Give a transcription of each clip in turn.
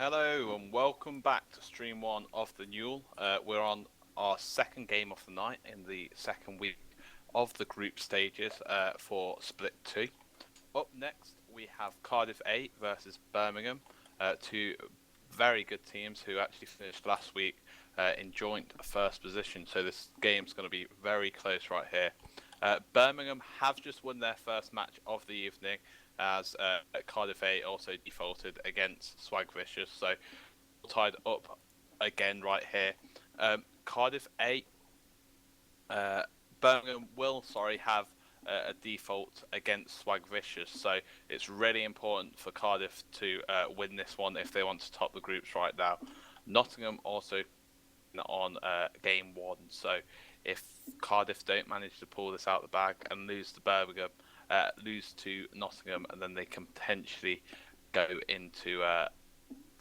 Hello and welcome back to stream one of the Newell. We're on our second game of the night in the second week of the group stages for Split 2. Up next we have Cardiff A versus Birmingham, two very good teams who actually finished last week in joint first position, so this game's going to be very close right here. Birmingham have just won their first match of the evening, as Cardiff A also defaulted against Swag Vicious, so tied up again right here. Cardiff A, Birmingham will have a default against Swag Vicious, so it's really important for Cardiff to win this one if they want to top the groups right now. Nottingham also on game one, so if Cardiff don't manage to pull this out of the bag and lose to Birmingham, lose to Nottingham, and then they can potentially go into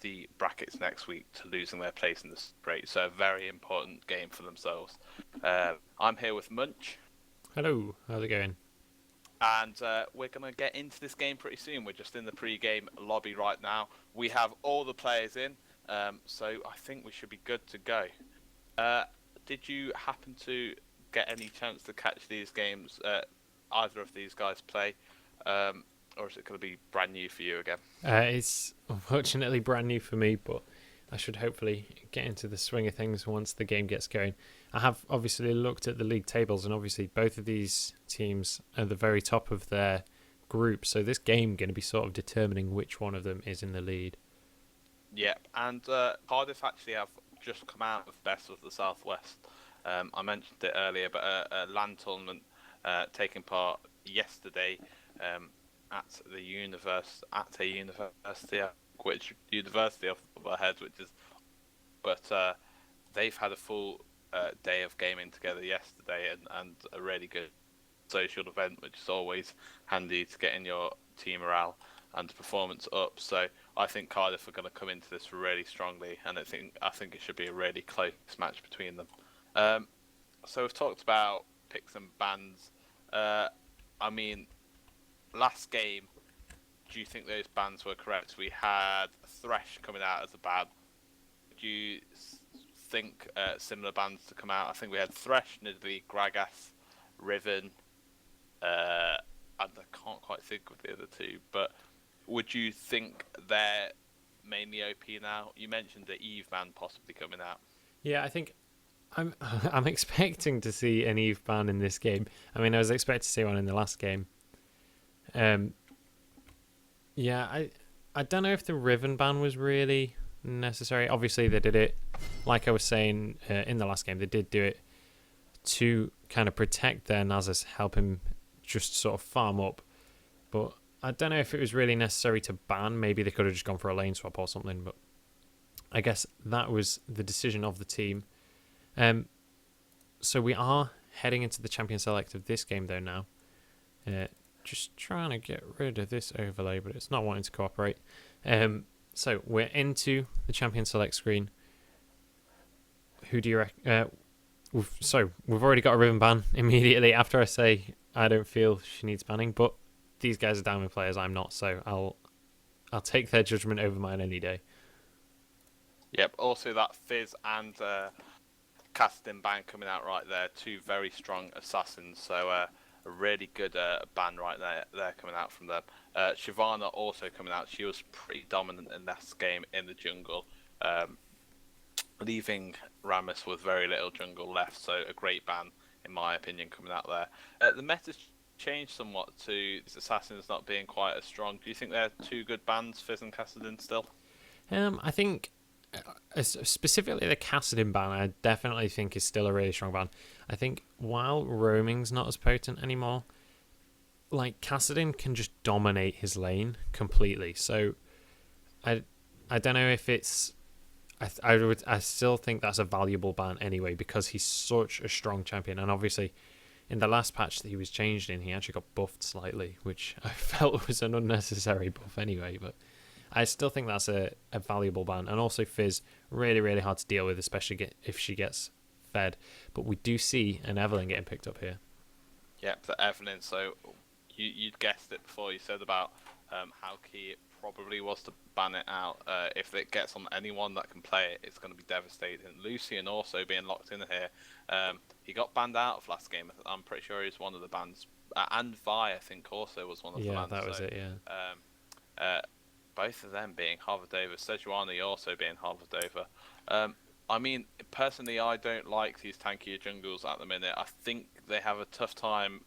the brackets next week to losing their place in the Super8. So a very important game for themselves. I'm here with Munch. Hello, how's it going? And we're going to get into this game pretty soon. We're just in the pre-game lobby right now. We have all the players in, so I think we should be good to go. Did you happen to get any chance to catch these games, either of these guys play, or is it going to be brand new for you again? It's unfortunately brand new for me, but I should hopefully get into the swing of things once the game gets going. I have obviously looked at the league tables, and obviously both of these teams are at the very top of their group, so this game going to be sort of determining which one of them is in the lead. Yep, and Cardiff actually have just come out of Best of the Southwest. I mentioned it earlier, but a LAN tournament taking part yesterday at a university, which university off the top of our heads, but they've had a full day of gaming together yesterday, and a really good social event, which is always handy to getting your team morale and performance up. So I think Cardiff are going to come into this really strongly, and I think it should be a really close match between them. So we've talked about picks and bans. I mean, last game, do you think those bans were correct? We had Thresh coming out as a ban. Do you think similar bans to come out? I think we had Thresh, Nidalee, Gragas, Riven, and I can't quite think of the other two, but would you think they're mainly OP now? You mentioned the Eve ban possibly coming out. Yeah, I think I'm expecting to see an Eve ban in this game. I mean, I was expecting to see one in the last game. Yeah, I don't know if the Riven ban was really necessary. Obviously, they did it, like I was saying in the last game, they did do it to kind of protect their Nasus, help him just sort of farm up. But I don't know if it was really necessary to ban. Maybe they could have just gone for a lane swap or something, but I guess that was the decision of the team. So we are heading into the champion select of this game though now. Just trying to get rid of this overlay, but it's not wanting to cooperate. So we're into the champion select screen. Who do you reckon? We've already got a Riven ban immediately after I say I don't feel she needs banning, but these guys are diamond players, I'm not, so I'll take their judgment over mine any day. Yep, also that Fizz and Casting ban coming out right there, two very strong assassins, so a really good ban right there coming out from them. Shyvana also coming out. She was pretty dominant in this game in the jungle, leaving Rammus with very little jungle left, so a great ban in my opinion coming out there. The meta's changed somewhat to these assassins not being quite as strong. Do you think they're two good bans, Fizz and Cassidin still? I think specifically the Cassidin ban, I definitely think is still a really strong ban. I think while roaming's not as potent anymore, like Cassidin can just dominate his lane completely. So I don't know if it's I still think that's a valuable ban anyway, because he's such a strong champion, and obviously in the last patch that he was changed in, he actually got buffed slightly, which I felt was an unnecessary buff anyway, but I still think that's a valuable ban. And also Fizz, really, really hard to deal with, especially if she gets fed. But we do see an Evelyn getting picked up here. Yep, the Evelyn. So you'd guessed it before. You said about how key it probably was to ban it out. If it gets on anyone that can play it, it's going to be devastating. Lucian also being locked in here. He got banned out of last game. I'm pretty sure he's one of the bans. And Vi, I think, also was one of the Yeah, bans. that was So, it. Yeah. uh, both of them being hovered over. Sejuani also being hovered over. I mean, personally, I don't like these tankier jungles at the minute. I think they have a tough time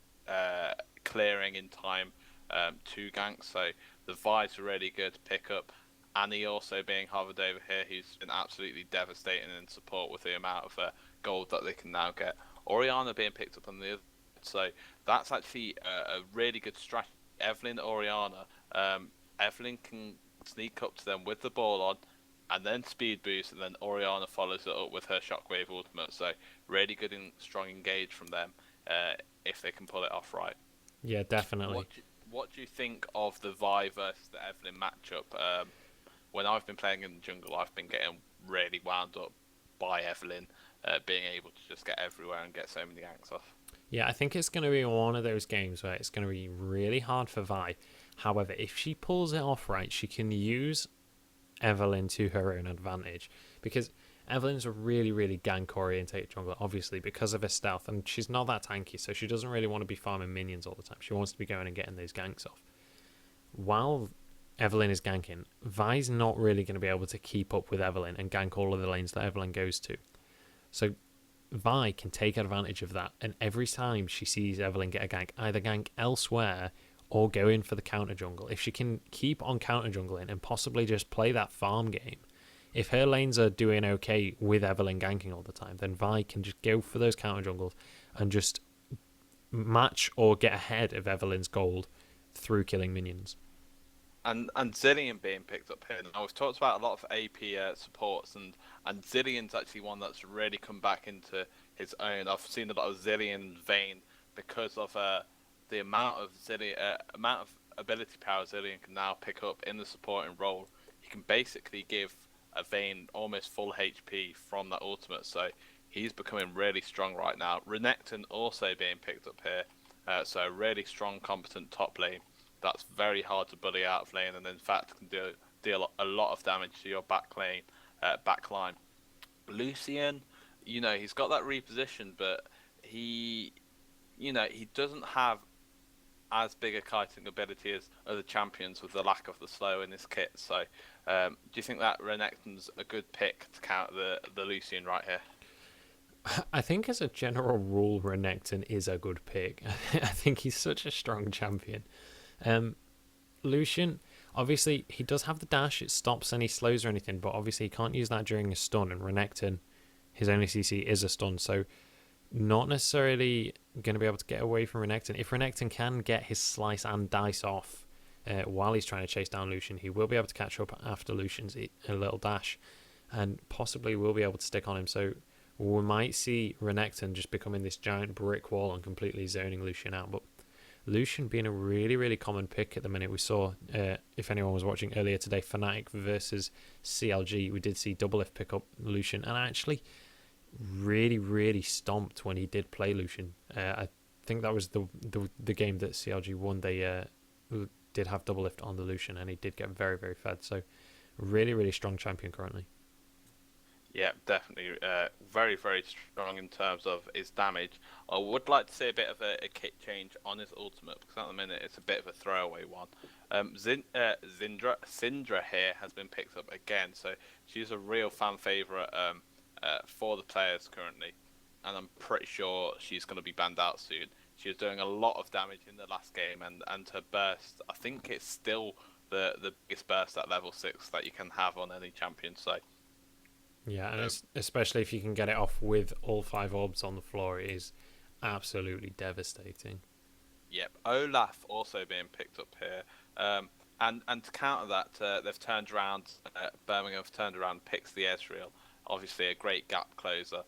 clearing in time to gank. So the Vi's really good to pick up. Annie also being hovered over here, who's been absolutely devastating in support with the amount of gold that they can now get. Orianna being picked up on the other. So that's actually a really good strategy. Evelyn, Orianna. Evelyn can sneak up to them with the ball on, and then speed boost, and then Orianna follows it up with her Shockwave ultimate. So really good and strong engage from them if they can pull it off right. Yeah, definitely. What do you think of the Vi versus the Evelyn matchup? When I've been playing in the jungle, I've been getting really wound up by Evelyn being able to just get everywhere and get so many ganks off. Yeah, I think it's going to be one of those games where it's going to be really hard for Vi. However, if she pulls it off right, she can use Evelyn to her own advantage, because Evelyn's a really, really gank orientated jungler, obviously because of her stealth, and she's not that tanky, so she doesn't really want to be farming minions all the time. She wants to be going and getting those ganks off. While Evelyn is ganking, Vi's not really going to be able to keep up with Evelyn and gank all of the lanes that Evelyn goes to. So Vi can take advantage of that, and every time she sees Evelyn get a gank, either gank elsewhere or go in for the counter jungle. If she can keep on counter jungling and possibly just play that farm game, if her lanes are doing okay with Evelyn ganking all the time, then Vi can just go for those counter jungles and just match or get ahead of Evelyn's gold through killing minions. And Zillion being picked up here. Now we've talked about a lot of AP supports, and Zillion's actually one that's really come back into his own. I've seen a lot of Zillion Vayne because of the amount of ability power Zillion can now pick up in the supporting role. He can basically give a Vayne almost full HP from that ultimate, so he's becoming really strong right now. Renekton also being picked up here, so a really strong, competent top lane. That's very hard to bully out of lane, and in fact can deal a lot of damage to your back lane, back line. Lucian, he's got that reposition, but he doesn't have as big a kiting ability as other champions with the lack of the slow in his kit. So, do you think that Renekton's a good pick to counter the Lucian right here? I think as a general rule, Renekton is a good pick. I think he's such a strong champion. Lucian, obviously, he does have the dash. It stops any slows or anything, but obviously he can't use that during a stun. And Renekton, his only CC is a stun, so not necessarily going to be able to get away from Renekton. If Renekton can get his slice and dice off while he's trying to chase down Lucian, he will be able to catch up after Lucian's a little dash, and possibly will be able to stick on him. So we might see Renekton just becoming this giant brick wall and completely zoning Lucian out. But Lucian being a really, really common pick at the minute. We saw, if anyone was watching earlier today, Fnatic versus CLG, we did see Doublelift pick up Lucian, and actually really, really stomped when he did play Lucian. I think that was the game that CLG won. They did have Doublelift on the Lucian, and he did get very, very fed. So really, really strong champion currently. Yeah, definitely. Very, very strong in terms of his damage. I would like to see a bit of a kit change on his ultimate, because at the minute it's a bit of a throwaway one. Syndra here has been picked up again, so she's a real fan favourite for the players currently, and I'm pretty sure she's going to be banned out soon. She was doing a lot of damage in the last game, and her burst, I think it's still the biggest burst at level 6 that you can have on any champion, so... Yeah, and especially if you can get it off with all 5 orbs on the floor, it is absolutely devastating. Yep, Olaf also being picked up here. And to counter that, they've turned around, Birmingham have turned around, picks the Ezreal. Obviously a great gap closer,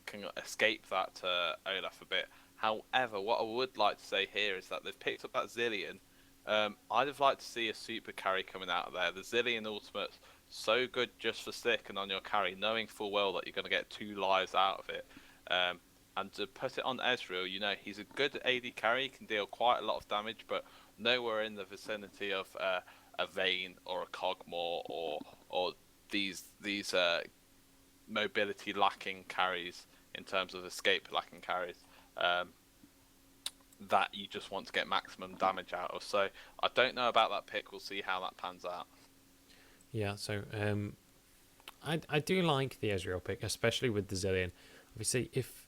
can escape that Olaf a bit. However, what I would like to say here is that they've picked up that Zillion. I'd have liked to see a super carry coming out of there. The Zillion ultimate's so good just for sticking on your carry, knowing full well that you're going to get 2 lives out of it. And to put it on Ezreal, he's a good AD carry, he can deal quite a lot of damage, but nowhere in the vicinity of a Vayne or a Cogmore or these mobility lacking carries in terms of escape lacking carries. Um, that you just want to get maximum damage out of. So I don't know about that pick. We'll see how that pans out. Yeah, so I do like the Ezreal pick, especially with the Zillion. Obviously, if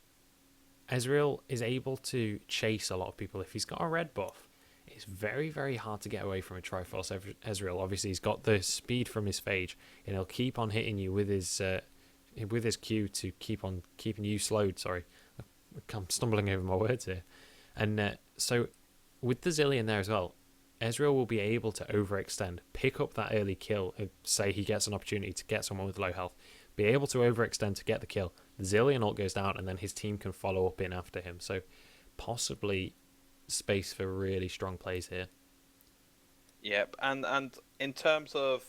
Ezreal is able to chase a lot of people, if he's got a red buff, it's very, very hard to get away from a Triforce Ezreal. Obviously, he's got the speed from his Phage, and he'll keep on hitting you with his Q to keep on keeping you slowed. Sorry, I'm stumbling over my words here. And so with the Zillion there as well, Ezreal will be able to overextend, pick up that early kill, say he gets an opportunity to get someone with low health, be able to overextend to get the kill. The Zillion ult goes down, and then his team can follow up in after him. So possibly space for really strong plays here. Yep, and in terms of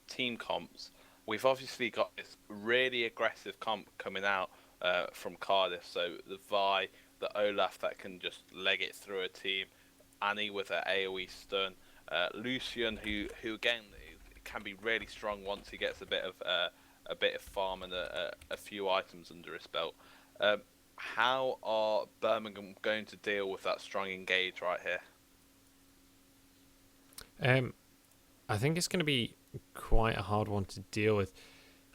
team comps, we've obviously got this really aggressive comp coming out from Cardiff. So the Vi, the Olaf that can just leg it through a team, Annie with her AoE stun, Lucian who again can be really strong once he gets a bit of farm and a few items under his belt. How are Birmingham going to deal with that strong engage right here? I think it's going to be quite a hard one to deal with.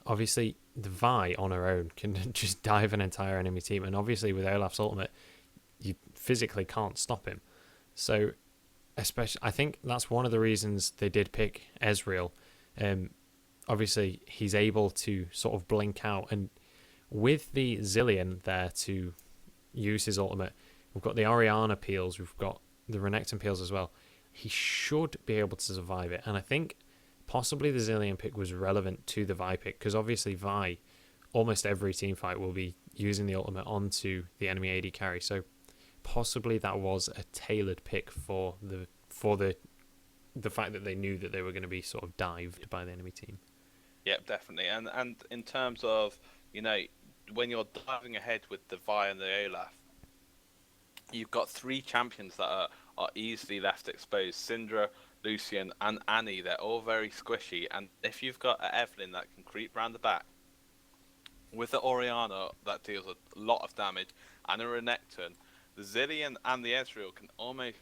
Obviously, the Vi on her own can just dive an entire enemy team, and obviously with Olaf's ultimate, you physically can't stop him. So, especially, I think that's one of the reasons they did pick Ezreal. Obviously, he's able to sort of blink out, and with the Zillion there to use his ultimate, we've got the Orianna peels, we've got the Renekton peels as well. He should be able to survive it, and I think possibly the Zillion pick was relevant to the Vi pick, because obviously Vi, almost every team fight will be using the ultimate onto the enemy AD carry, so possibly that was a tailored pick for the fact that they knew that they were going to be sort of dived by the enemy team. Yep, definitely. And in terms of, when you're diving ahead with the Vi and the Olaf, you've got three champions that are easily left exposed. Syndra, Lucian, and Annie, they're all very squishy. And if you've got an Evelyn that can creep around the back, with the Orianna that deals a lot of damage, and a Renekton, the Zillion and the Ezreal can almost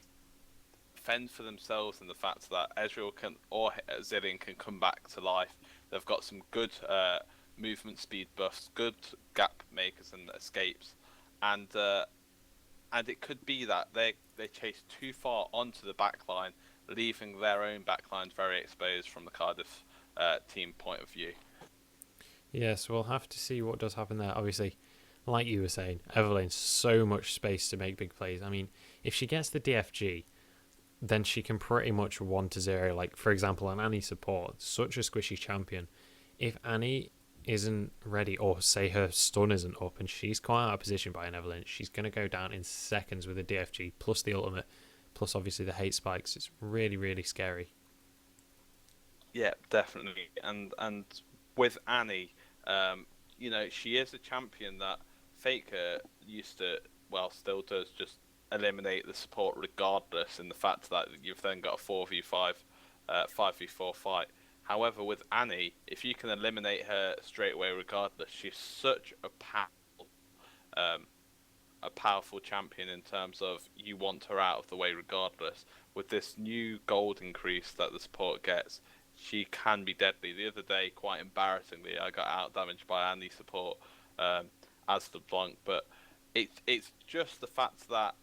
fend for themselves in the fact that Ezreal can or Zillion can come back to life. They've got some good movement speed buffs, good gap makers and escapes, and it could be that they chase too far onto the backline, leaving their own backlines very exposed from the Cardiff team point of view. Yes, we'll have to see what does happen there. Obviously, like you were saying, Evelyn's so much space to make big plays. I mean, if she gets the DFG, then she can pretty much 1-0. Like, for example, an Annie support, such a squishy champion. If Annie isn't ready, or say her stun isn't up and she's quite out of position by an Evelyn, she's going to go down in seconds with a DFG, plus the ultimate, plus obviously the hate spikes. It's really, really scary. Yeah, definitely. And with Annie, she is a champion that Faker used to, well, still does, just eliminate the support regardless, in the fact that you've then got a 4v5, 5v4 fight. However, with Annie, if you can eliminate her straight away regardless, she's such a powerful champion in terms of you want her out of the way regardless. With this new gold increase that the support gets, she can be deadly. The other day, quite embarrassingly, I got out damaged by Annie support as the Blanc, but it's just the fact that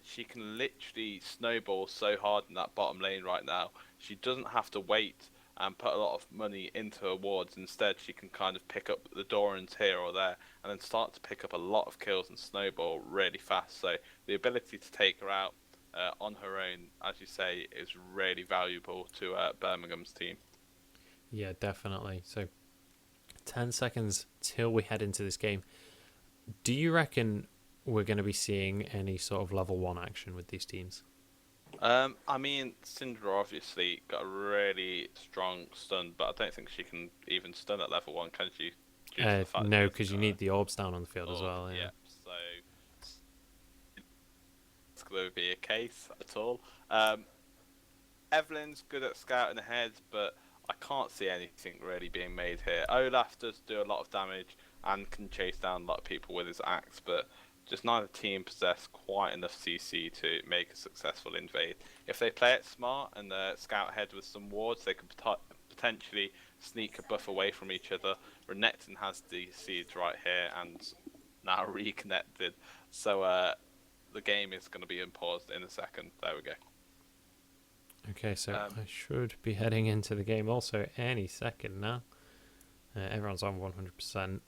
she can literally snowball so hard in that bottom lane right now. She doesn't have to wait and put a lot of money into her wards. Instead, she can kind of pick up the Dorans here or there and then start to pick up a lot of kills and snowball really fast. So the ability to take her out on her own, as you say, is really valuable to Birmingham's team. Yeah, definitely. So 10 seconds till we head into this game. Do you reckon we're going to be seeing any sort of level 1 action with these teams? I mean, Syndra obviously got a really strong stun, but I don't think she can even stun at level 1, can she? No, because you need the orbs down on the field as well. Yeah. So it's going to be a case at all. Evelyn's good at scouting ahead, but I can't see anything really being made here. Olaf does do a lot of damage and can chase down a lot of people with his axe, but just neither team possess quite enough CC to make a successful invade. If they play it smart and scout ahead with some wards, they could potentially sneak a buff away from each other. Renekton has the siege right here and now reconnected, so the game is going to be unpaused in a second. There we go. Okay, so I should be heading into the game also any second now. Everyone's on 100%.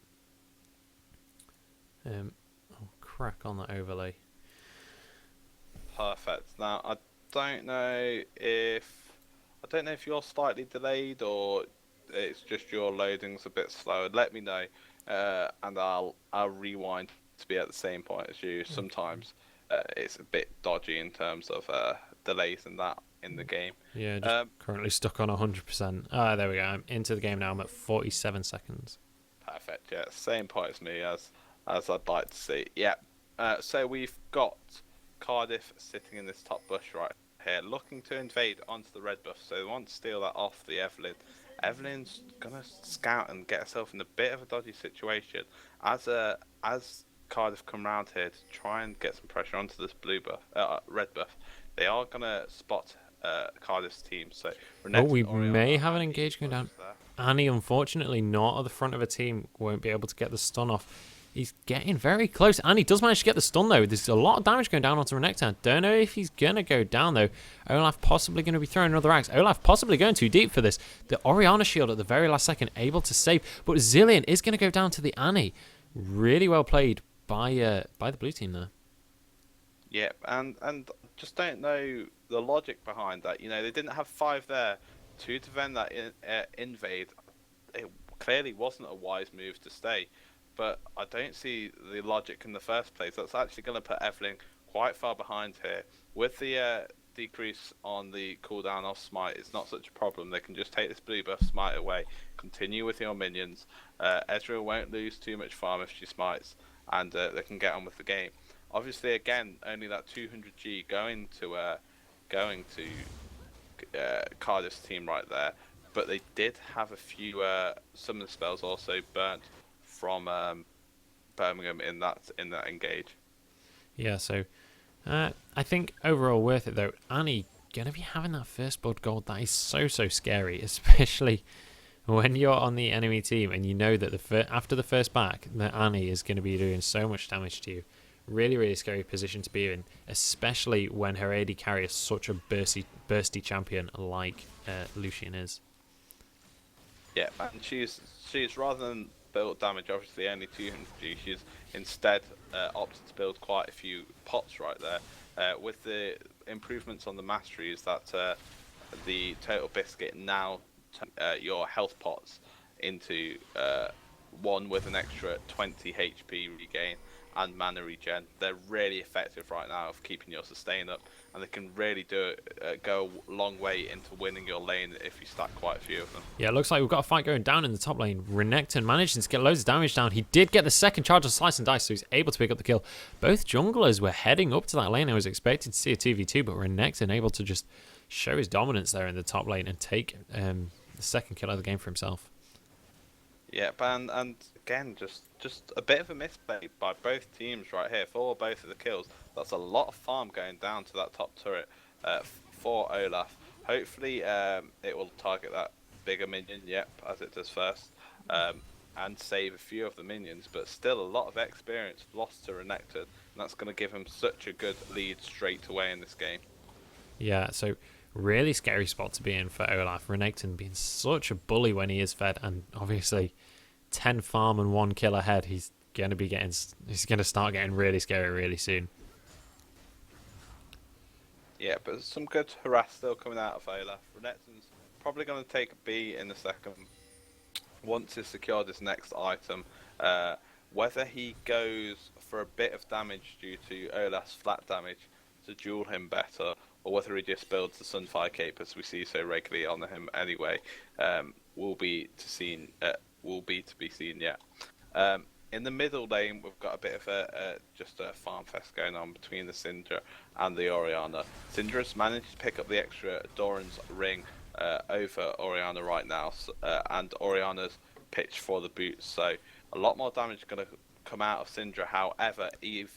I'll crack on that overlay. Perfect. Now I don't know if you're slightly delayed or it's just your loading's a bit slower. Let me know, and I'll rewind to be at the same point as you. Sometimes it's a bit dodgy in terms of delays and that in the game. Yeah, just currently stuck on 100%. Ah, there we go. I'm into the game now. I'm at 47 seconds. Perfect. Yeah, same point as me as I'd like to see. Yeah. So we've got Cardiff sitting in this top bush right here, looking to invade onto the red buff. So they want to steal that off the Evelyn. Evelyn's gonna scout and get herself in a bit of a dodgy situation as Cardiff come round here to try and get some pressure onto this red buff. They are gonna spot Cardiff's team. So we may have an engagement down. Annie, unfortunately, not at the front of a team, won't be able to get the stun off. He's getting very close. Annie does manage to get the stun, though. There's a lot of damage going down onto Renekton. Don't know if he's going to go down, though. Olaf possibly going to be throwing another axe. Olaf possibly going too deep for this. The Orianna shield at the very last second, able to save. But Zillion is going to go down to the Annie. Really well played by the blue team there. Yep, and just don't know the logic behind that. You know, they didn't have 5 there to defend that invade. It clearly wasn't a wise move to stay. But I don't see the logic in the first place. That's actually going to put Evelyn quite far behind here. With the decrease on the cooldown of Smite, it's not such a problem. They can just take this blue buff Smite away, continue with your minions. Ezreal won't lose too much farm if she smites, and they can get on with the game. Obviously, again, only that 200G going to Cardiff's team right there. But they did have a few summon spells also burnt from Birmingham in that engage. Yeah, so I think overall worth it though. Annie gonna be having that first blood gold. That is so scary, especially when you're on the enemy team and you know that after the first back, that Annie is going to be doing so much damage to you. Really scary position to be in, especially when her AD carry is such a bursty champion like Lucian is. Yeah, and she's rather than build damage, obviously only 200G, she's instead opted to build quite a few pots right there. With the improvements on the masteries, that the Total Biscuit now your health pots into one with an extra 20 HP regain and mana regen. They're really effective right now of keeping your sustain up, and they can really go a long way into winning your lane if you stack quite a few of them. Yeah, it looks like we've got a fight going down in the top lane. Renekton managing to get loads of damage down. He did get the second charge of Slice and Dice, so he's able to pick up the kill. Both junglers were heading up to that lane. I was expecting to see a 2v2, but Renekton able to just show his dominance there in the top lane and take the second kill of the game for himself. Yeah, and again, just a bit of a misplay by both teams right here for both of the kills. That's a lot of farm going down to that top turret for Olaf. Hopefully it will target that bigger minion, yep, as it does first, and save a few of the minions, but still a lot of experience lost to Renekton, and that's going to give him such a good lead straight away in this game. Yeah, so really scary spot to be in for Olaf. Renekton being such a bully when he is fed, and obviously 10 farm and 1 kill ahead. He's going to start getting really scary really soon. Yeah, but some good harass still coming out of Olaf. Renekton's probably going to take a B in a second once he's secured his next item. Whether he goes for a bit of damage due to Olaf's flat damage to duel him better, or whether he just builds the Sunfire Cape as we see so regularly on him anyway, will be to be seen yet. In the middle lane, we've got a bit of just a farm fest going on between the Syndra and the Orianna. Syndra's managed to pick up the extra Doran's ring over Orianna right now, and Orianna's pitched for the boots, so a lot more damage going to come out of Syndra. However, Eve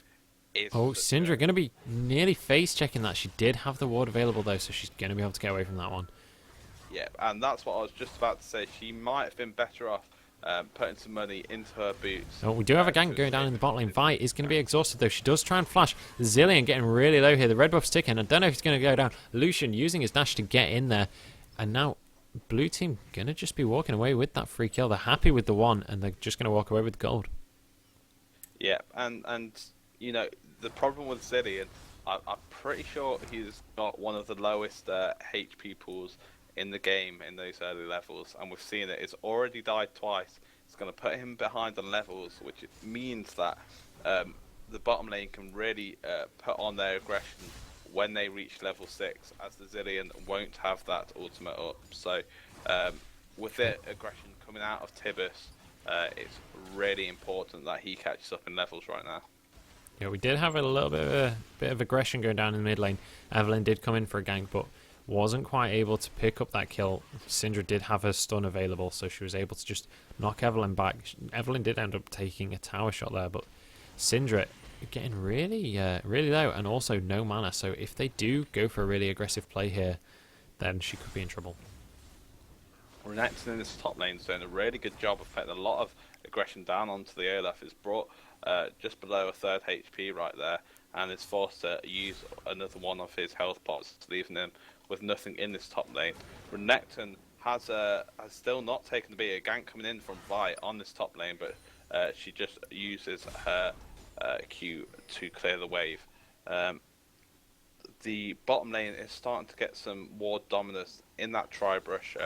is... Oh, Syndra going to be nearly face-checking that. She did have the ward available, though, so she's going to be able to get away from that one. Yeah, and that's what I was just about to say. She might have been better off putting some money into her boots. Oh, we do have a gank going down in the bot lane. Vi is going to be exhausted, though. She does try and flash. Zilean getting really low here. The red buff's ticking. I don't know if he's going to go down. Lucian using his dash to get in there. And now, blue team going to just be walking away with that free kill. They're happy with the one, and they're just going to walk away with gold. Yeah, and you know, the problem with Zilean, I'm pretty sure he's got one of the lowest HP pools in the game in those early levels, and we've seen it. It's already died twice. It's going to put him behind on levels, which means that the bottom lane can really put on their aggression when they reach level 6, as the Zilean won't have that ultimate up. So with the aggression coming out of Tibbus, it's really important that he catches up in levels right now. Yeah, we did have a little bit of aggression going down in the mid lane. Evelyn did come in for a gank, but wasn't quite able to pick up that kill. Syndra did have her stun available, so she was able to just knock Evelyn back. Evelyn did end up taking a tower shot there, but Syndra getting really low, and also no mana. So if they do go for a really aggressive play here, then she could be in trouble. Renekton in this top lane is doing a really good job of putting a lot of aggression down onto the Olaf. It's brought just below a third HP right there, and is forced to use another one of his health pots, leaving him with nothing in this top lane. Renekton has still not taken the beat. A gank coming in from Vi on this top lane, but she just uses her Q to clear the wave. The bottom lane is starting to get some ward dominance in that tri-brush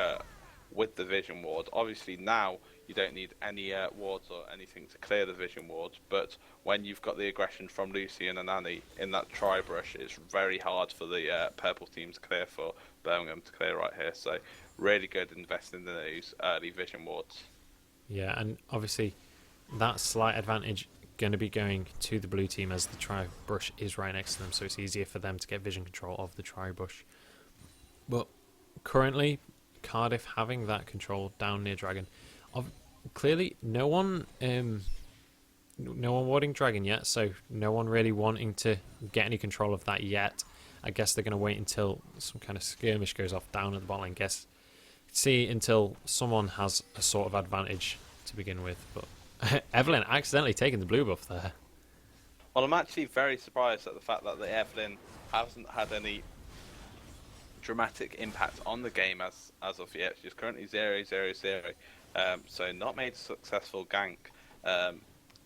with the vision ward. Obviously now you don't need any wards or anything to clear the vision wards, but when you've got the aggression from Lucian and Annie in that tri-brush, it's very hard for the purple team to clear, for Birmingham to clear right here. So really good investing in those early vision wards. Yeah, and obviously that slight advantage going to be going to the blue team, as the tri-brush is right next to them, so it's easier for them to get vision control of the tri-brush. But currently, Cardiff having that control down near Dragon. Clearly, no one warding Dragon yet, so no one really wanting to get any control of that yet. I guess they're going to wait until some kind of skirmish goes off down at the bot lane. See until someone has a sort of advantage to begin with. But Evelyn accidentally taking the blue buff there. Well, I'm actually very surprised at the fact that the Evelyn hasn't had any dramatic impact on the game as of yet. She's currently 0-0-0, so not made a successful gank,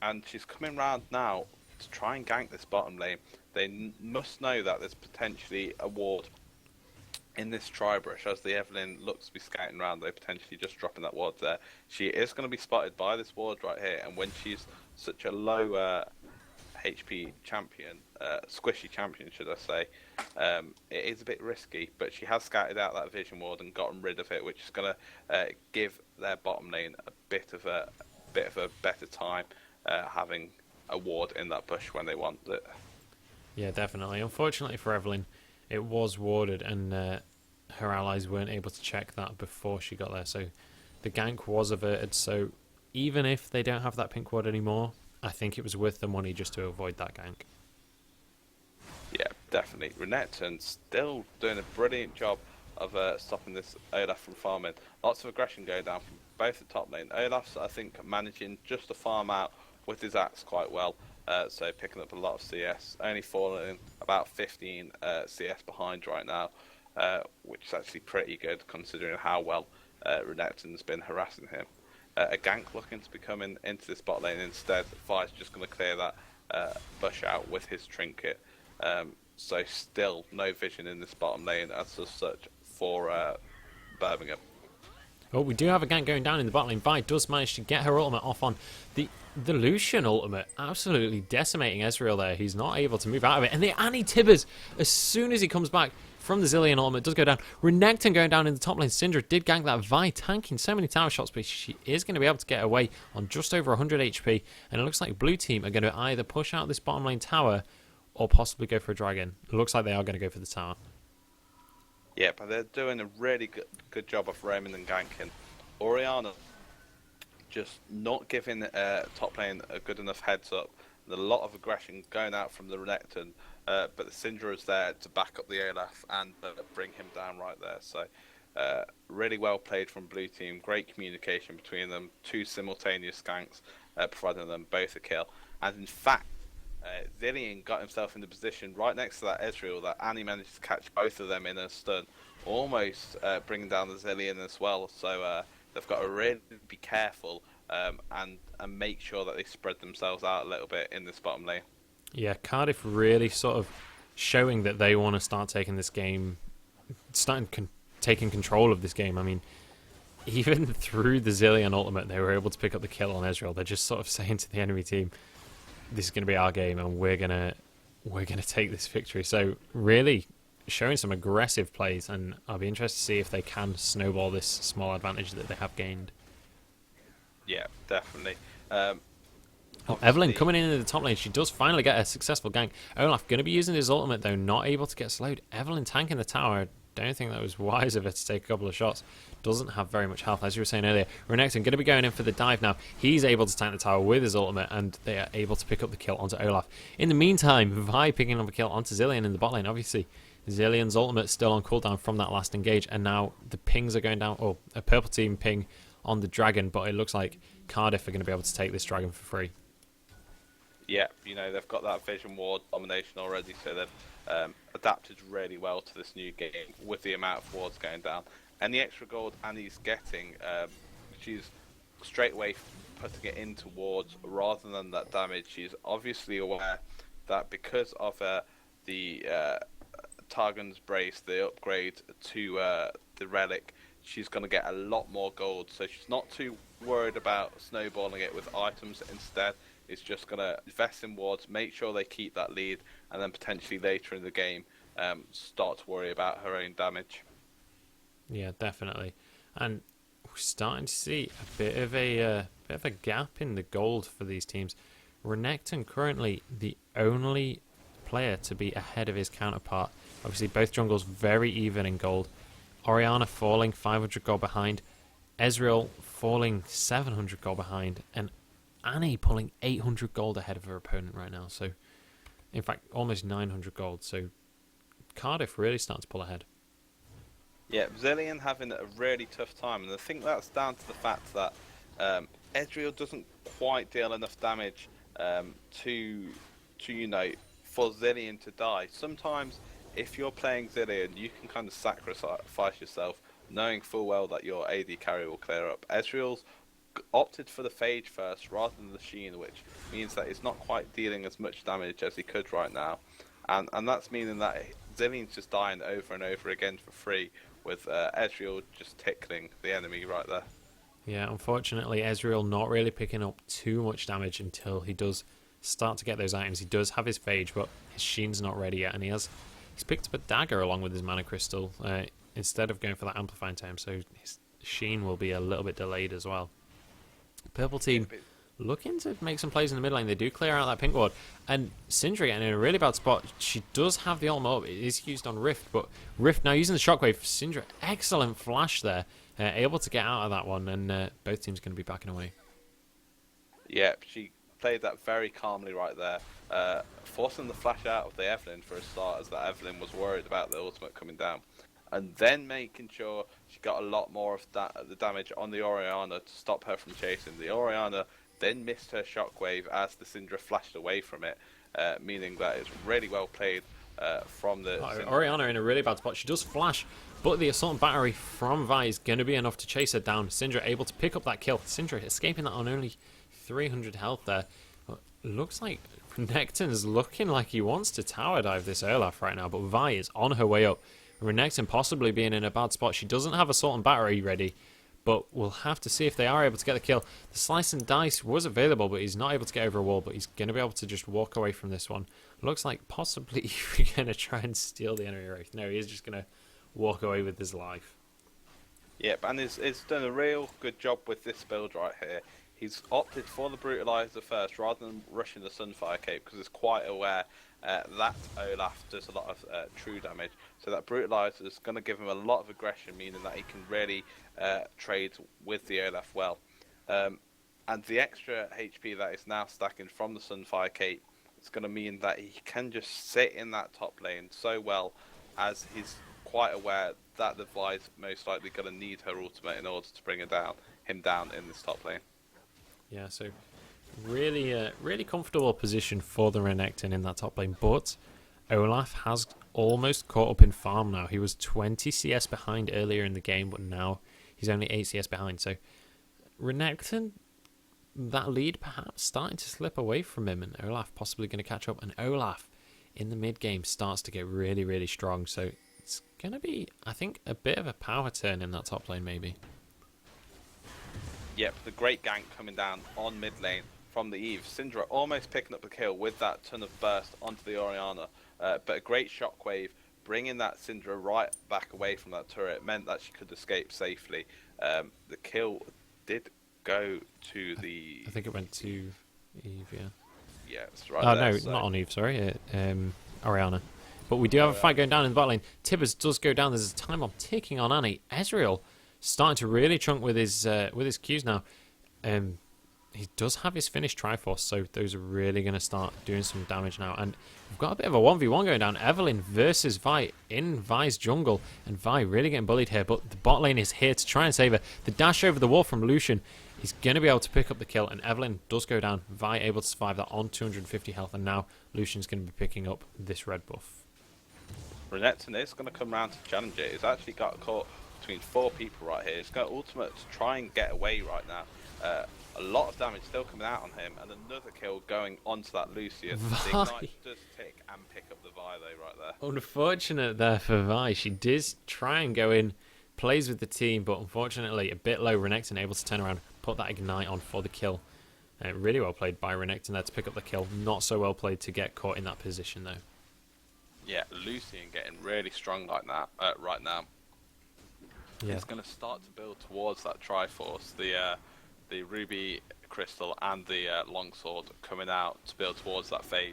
and she's coming round now to try and gank this bottom lane. They must know that there's potentially a ward in this tri-brush. As the Evelyn looks to be scouting around, they're potentially just dropping that ward there. She is going to be spotted by this ward right here, and when she's such a low HP champion, squishy champion should I say, it is a bit risky, but she has scouted out that vision ward and gotten rid of it, which is going to give their bottom lane a bit of a better time having a ward in that bush when they want it. Yeah, definitely. Unfortunately for Evelyn, it was warded, and her allies weren't able to check that before she got there, so the gank was averted. So even if they don't have that pink ward anymore, I think it was worth the money just to avoid that gank. Yeah, definitely. Renekton still doing a brilliant job of stopping this Olaf from farming. Lots of aggression going down from both the top lane. Olaf's, I think, managing just to farm out with his axe quite well, so picking up a lot of CS. Only falling about 15 CS behind right now, which is actually pretty good considering how well Renekton's been harassing him. A gank looking to be coming into this bot lane instead. Vi's just going to clear that bush out with his trinket. So still no vision in this bottom lane as such for Birmingham. Oh, we do have a gank going down in the bot lane. Vi does manage to get her ultimate off on the Lucian ultimate, absolutely decimating Ezreal there. He's not able to move out of it. And the Annie Tibbers, as soon as he comes back from the Zilean ultimate does go down. Renekton going down in the top lane. Syndra did gank that. Vi tanking so many tower shots, but she is going to be able to get away on just over 100 HP. And it looks like blue team are going to either push out this bottom lane tower or possibly go for a dragon. It looks like they are going to go for the tower. Yeah, but they're doing a really good job of roaming and ganking. Orianna just not giving top lane a good enough heads up. There's a lot of aggression going out from the Renekton, but the Syndra is there to back up the Olaf and bring him down right there. So really well played from blue team. Great communication between them. 2 simultaneous ganks, providing them both a kill. And in fact, Zilean got himself in the position right next to that Ezreal that Annie managed to catch both of them in a stun, almost bringing down the Zilean as well. So they've got to really be careful and make sure that they spread themselves out a little bit in this bottom lane. Yeah, Cardiff really sort of showing that they want to start taking this game, taking control of this game. I mean, even through the Zilean ultimate, they were able to pick up the kill on Ezreal. They're just sort of saying to the enemy team, this is going to be our game and we're gonna take this victory. So really showing some aggressive plays, and I'll be interested to see if they can snowball this small advantage that they have gained. Yeah, definitely. Evelyn coming in the top lane. She does finally get a successful gank. Olaf going to be using his ultimate, though, not able to get slowed. Evelyn tanking the tower. Don't think that was wise of her to take a couple of shots. Doesn't have very much health, as you were saying earlier. Renekton going to be going in for the dive now. He's able to tank the tower with his ultimate, and they are able to pick up the kill onto Olaf. In the meantime, Vi picking up a kill onto Zilean in the bot lane. Obviously, Zilean's ultimate still on cooldown from that last engage, and now the pings are going down. Oh, a purple team ping on the dragon, but it looks like Cardiff are going to be able to take this dragon for free. Yeah, they've got that vision ward domination already, so they've adapted really well to this new game with the amount of wards going down. And the extra gold Annie's getting, she's straight away putting it into wards rather than that damage. She's obviously aware that because of the Targon's Brace, the upgrade to the relic, she's going to get a lot more gold. So she's not too worried about snowballing it with items. Instead, it's just going to invest in wards, make sure they keep that lead, and then potentially later in the game start to worry about her own damage. Yeah, definitely. And we're starting to see a bit of a gap in the gold for these teams. Renekton currently the only player to be ahead of his counterpart. Obviously, both jungles very even in gold. Orianna falling 500 gold behind. Ezreal falling 700 gold behind. And Annie pulling 800 gold ahead of her opponent right now. So, in fact, almost 900 gold. So, Cardiff really starting to pull ahead. Yeah, Zilean having a really tough time, and I think that's down to the fact that Ezreal doesn't quite deal enough damage to for Zilean to die. Sometimes, if you're playing Zilean, you can kind of sacrifice yourself, knowing full well that your AD carry will clear up. Ezreal's opted for the Phage first rather than the Sheen, which means that he's not quite dealing as much damage as he could right now, and that's meaning that Zilean's just dying over and over again for free, with Ezreal just tickling the enemy right there. Yeah, unfortunately, Ezreal not really picking up too much damage until he does start to get those items. He does have his Phage, but his Sheen's not ready yet, and he's picked up a dagger along with his Mana Crystal instead of going for that amplifying time, so his Sheen will be a little bit delayed as well. Purple team looking to make some plays in the mid lane. They do clear out that pink ward, and Syndra getting in a really bad spot. She does have the ultimate up. It is used on Rift, but Rift now using the shockwave. Syndra, excellent flash there, able to get out of that one, and both teams going to be backing away. Yeah, she played that very calmly right there, forcing the flash out of the Evelyn for a start, as that Evelyn was worried about the ultimate coming down, and then making sure she got a lot more of the damage on the Orianna to stop her from chasing. The Orianna then missed her shockwave as the Syndra flashed away from it, meaning that it's really well played from the... Orianna in a really bad spot. She does flash, but the Assault and Battery from Vi is going to be enough to chase her down. Syndra able to pick up that kill. Syndra escaping that on only 300 health there. But looks like Renekton's looking like he wants to tower dive this Olaf right now, but Vi is on her way up. Renekton possibly being in a bad spot. She doesn't have Assault and Battery ready, but we'll have to see if they are able to get the kill. The slice and dice was available, but he's not able to get over a wall, but he's going to be able to just walk away from this one. Looks like possibly we're going to try and steal the enemy wraith. No, he is just going to walk away with his life. Yep, and he's done a real good job with this build right here. He's opted for the Brutalizer first rather than rushing the Sunfire Cape because he's quite aware that Olaf does a lot of true damage. So that Brutalizer is going to give him a lot of aggression, meaning that he can really trade with the Olaf well. And the extra HP that is now stacking from the Sunfire Cape is going to mean that he can just sit in that top lane so well, as he's quite aware that the Vi's most likely going to need her ultimate in order to bring him down in this top lane. Yeah, so really comfortable position for the Renekton in that top lane, but Olaf has almost caught up in farm now. He was 20 CS behind earlier in the game, but now he's only 8 CS behind. So Renekton, that lead perhaps starting to slip away from him, and Olaf possibly going to catch up. And Olaf in the mid game starts to get really strong. So it's going to be, I think, a bit of a power turn in that top lane maybe. Yep, the great gank coming down on mid lane from the Eve. Syndra almost picking up the kill with that ton of burst onto the Orianna, but a great shockwave bringing that Syndra right back away from that turret meant that she could escape safely. The kill did go to the... I think it went to Eve, yeah. Yeah, it's right there. No, so... not on Eve, sorry. Orianna. But we do have a fight going down in the bot lane. Tibbers does go down. There's a time bomb ticking on Annie. Ezreal starting to really chunk with his Qs now. He does have his finished Triforce, so those are really going to start doing some damage now. And we've got a bit of a 1v1 going down. Evelyn versus Vi in Vi's jungle, and Vi really getting bullied here, but the bot lane is here to try and save her. The dash over the wall from Lucian, he's going to be able to pick up the kill, and Evelyn does go down. Vi able to survive that on 250 health, and now Lucian's going to be picking up this red buff. Renekton is going to come around to challenge it. He's actually got caught between 4 people right here. He's got ultimate to try and get away right now. A lot of damage still coming out on him, and another kill going onto that Lucian. The Ignite does tick and pick up the Vi though right there. Unfortunate there for Vi. She did try and go in, plays with the team, but unfortunately a bit low. Renekton able to turn around, put that Ignite on for the kill. Really well played by Renekton there to pick up the kill. Not so well played to get caught in that position though. Yeah, Lucian getting really strong like that right now. Yeah. He's going to start to build towards that Triforce, the Ruby Crystal and the Longsword coming out to build towards that Phage.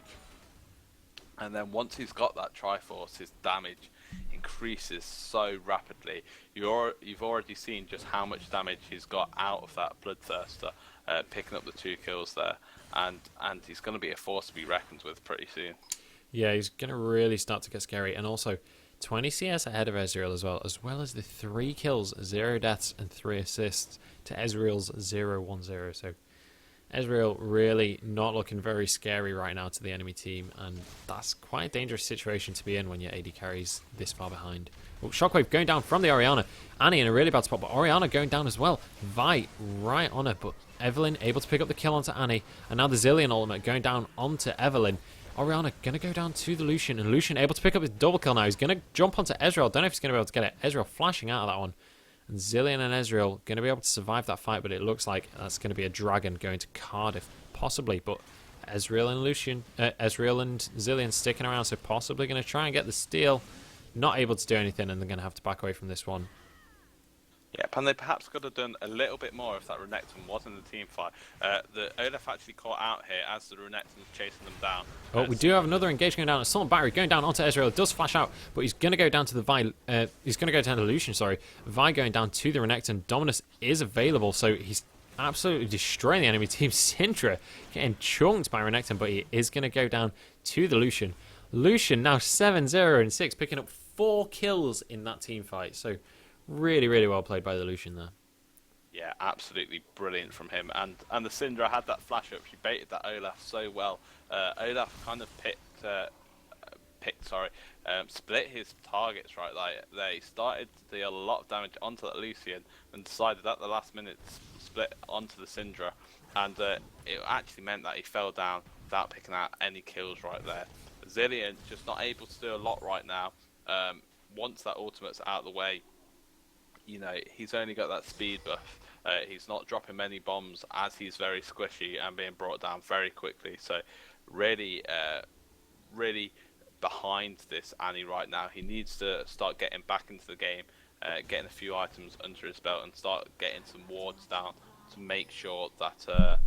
And then once he's got that Triforce, his damage increases so rapidly. You've already seen just how much damage he's got out of that Bloodthirster, picking up the 2 kills there. And he's going to be a force to be reckoned with pretty soon. Yeah, he's going to really start to get scary. And also 20 CS ahead of Ezreal as well as the 3 kills, 0 deaths and 3 assists to Ezreal's 0-1-0. So Ezreal really not looking very scary right now to the enemy team, and that's quite a dangerous situation to be in when your AD carries this far behind. Well, Shockwave going down from the Orianna. Annie in a really bad spot, but Orianna going down as well. Vi right on her, but Evelyn able to pick up the kill onto Annie, and now the Zillion ultimate going down onto Evelyn. Orianna going to go down to the Lucian, and Lucian able to pick up his double kill now. He's going to jump onto Ezreal. Don't know if he's going to be able to get it. Ezreal flashing out of that one. And Zillion and Ezreal going to be able to survive that fight, but it looks like that's going to be a dragon going to Cardiff, possibly. But Ezreal and Zillion sticking around, so possibly going to try and get the steal. Not able to do anything, and they're going to have to back away from this one. Yep, and they perhaps could have done a little bit more if that Renekton was in the team fight. The Olaf actually caught out here as the Renekton's chasing them down. Oh, we do have another engage going down. A Assault Battery going down onto Ezreal. It does flash out, but he's going to go down to the Vi. He's going to go down to Lucian, sorry. Vi going down to the Renekton. Dominus is available, so he's absolutely destroying the enemy team. Syndra getting chunked by Renekton, but he is going to go down to the Lucian. Lucian now 7-0-6, picking up 4 kills in that team fight. So really well played by the Lucian there. Yeah, absolutely brilliant from him. And the Syndra had that flash up. She baited that Olaf so well. Olaf kind of split his targets right there. He started to deal a lot of damage onto that Lucian and decided at the last minute to split onto the Syndra. And it actually meant that he fell down without picking out any kills right there. Zillion just not able to do a lot right now. Once that ultimate's out of the way, he's only got that speed buff. He's not dropping many bombs as he's very squishy and being brought down very quickly. So really, really behind this Annie right now. He needs to start getting back into the game, getting a few items under his belt, and start getting some wards down to make sure that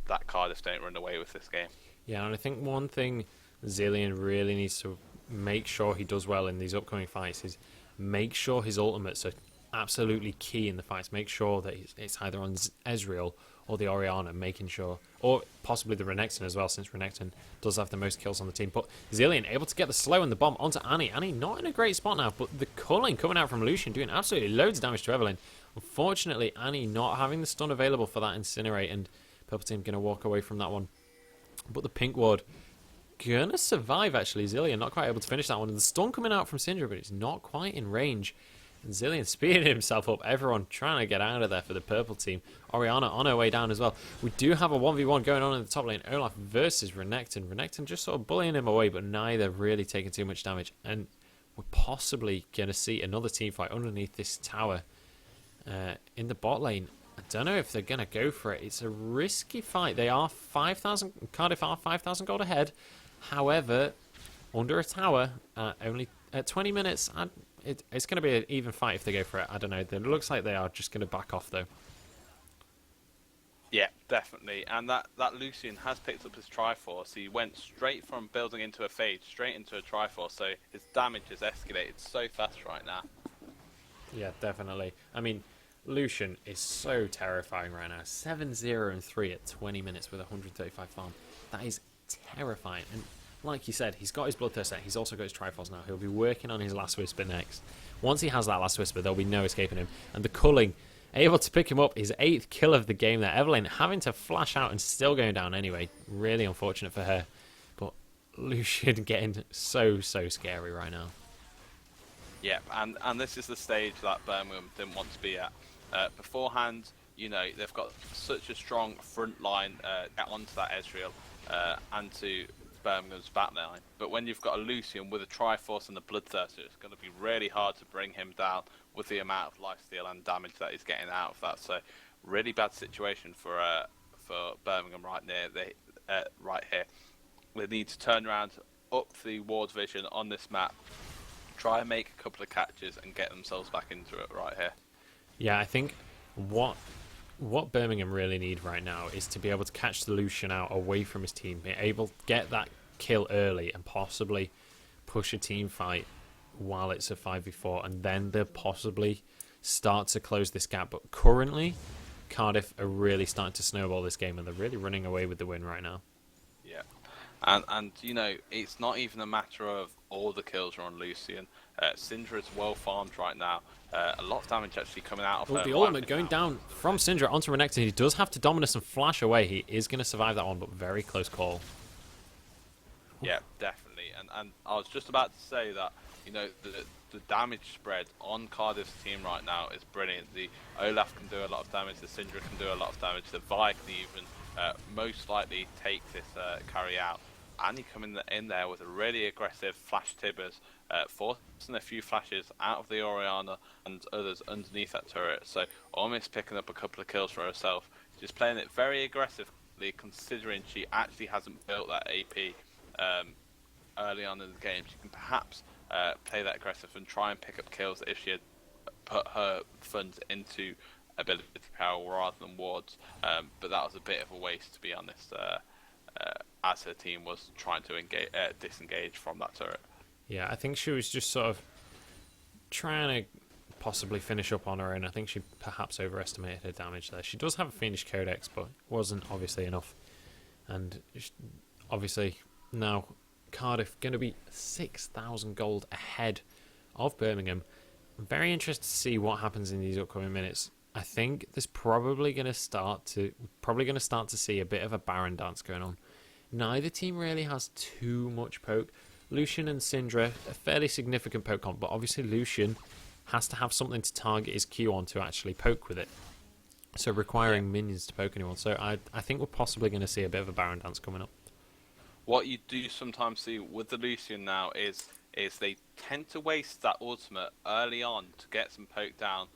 that Cardiff don't run away with this game. Yeah, and I think one thing Zillion really needs to make sure he does well in these upcoming fights is make sure his ultimates are absolutely key in the fights. Make sure that it's either on Ezreal or the Orianna, making sure, or possibly the Renekton as well, since Renekton does have the most kills on the team. But Zillion able to get the slow and the bomb onto Annie. Annie not in a great spot now, but the culling coming out from Lucian doing absolutely loads of damage to Evelyn. Unfortunately, Annie not having the stun available for that Incinerate, and Purple Team going to walk away from that one. But the pink ward gonna survive, actually. Zillion not quite able to finish that one. And the stun coming out from Syndra, but it's not quite in range. And Zillion speeding himself up. Everyone trying to get out of there for the purple team. Orianna on her way down as well. We do have a 1v1 going on in the top lane. Olaf versus Renekton. Renekton just sort of bullying him away, but neither really taking too much damage. And we're possibly going to see another team fight underneath this tower in the bot lane. I don't know if they're going to go for it. It's a risky fight. They are 5,000. Cardiff are 5,000 gold ahead. However, under a tower, only at 20 minutes, it's going to be an even fight if they go for it. I don't know. It looks like they are just going to back off, though. Yeah, definitely. And that Lucian has picked up his Triforce. He went straight from building into a Fade, straight into a Triforce. So his damage has escalated so fast right now. Yeah, definitely. I mean, Lucian is so terrifying right now. 7-0-3 at 20 minutes with 135 farm. That is terrifying. And like you said, he's got his Bloodthirst set. He's also got his Triforce now. He'll be working on his Last Whisper next. Once he has that Last Whisper, there'll be no escaping him. And the culling, able to pick him up, his 8th kill of the game there. Evelyn having to flash out and still going down anyway. Really unfortunate for her. But Lucian getting so scary right now. Yeah, and this is the stage that Birmingham didn't want to be at. Beforehand, they've got such a strong front line onto that Ezreal and to Birmingham's back line. But when you've got a Lucian with a Triforce and a Bloodthirster, it's going to be really hard to bring him down with the amount of lifesteal and damage that he's getting out of that. So, really bad situation for Birmingham right here. They need to turn around, up the ward vision on this map, try and make a couple of catches and get themselves back into it right here. Yeah, I think what Birmingham really need right now is to be able to catch the Lucian out away from his team, be able to get that kill early and possibly push a team fight while it's a 5v4, and then they'll possibly start to close this gap. But currently, Cardiff are really starting to snowball this game, and they're really running away with the win right now. Yeah. And it's not even a matter of all the kills are on Lucian. Syndra is well farmed right now. A lot of damage actually coming out of her. The ultimate going down from Syndra onto Renekton. He does have to Dominus and flash away. He is going to survive that one, but very close call. Yeah, definitely. And I was just about to say that, the damage spread on Cardiff's team right now is brilliant. The Olaf can do a lot of damage, the Syndra can do a lot of damage, the Vi can even most likely take this carry out. Annie coming in there with a really aggressive flash Tibbers, forcing a few flashes out of the Orianna and others underneath that turret, so almost picking up a couple of kills for herself. She's playing it very aggressively, considering she actually hasn't built that AP early on in the game. She can perhaps play that aggressive and try and pick up kills if she had put her funds into ability power rather than wards, but that was a bit of a waste, to be honest, as her team was trying to disengage from that turret. Yeah, I think she was just sort of trying to possibly finish up on her own. I think she perhaps overestimated her damage there. She does have a Fiendish Codex, but wasn't obviously enough. And obviously now Cardiff going to be 6,000 gold ahead of Birmingham. I'm very interested to see what happens in these upcoming minutes. I think there's probably going to start to see a bit of a Baron dance going on. Neither team really has too much poke. Lucian and Syndra, a fairly significant poke comp, but obviously Lucian has to have something to target his Q on to actually poke with it. So requiring minions to poke anyone. So I think we're possibly going to see a bit of a Baron dance coming up. What you do sometimes see with the Lucian now is is they tend to waste that ultimate early on to get some poke down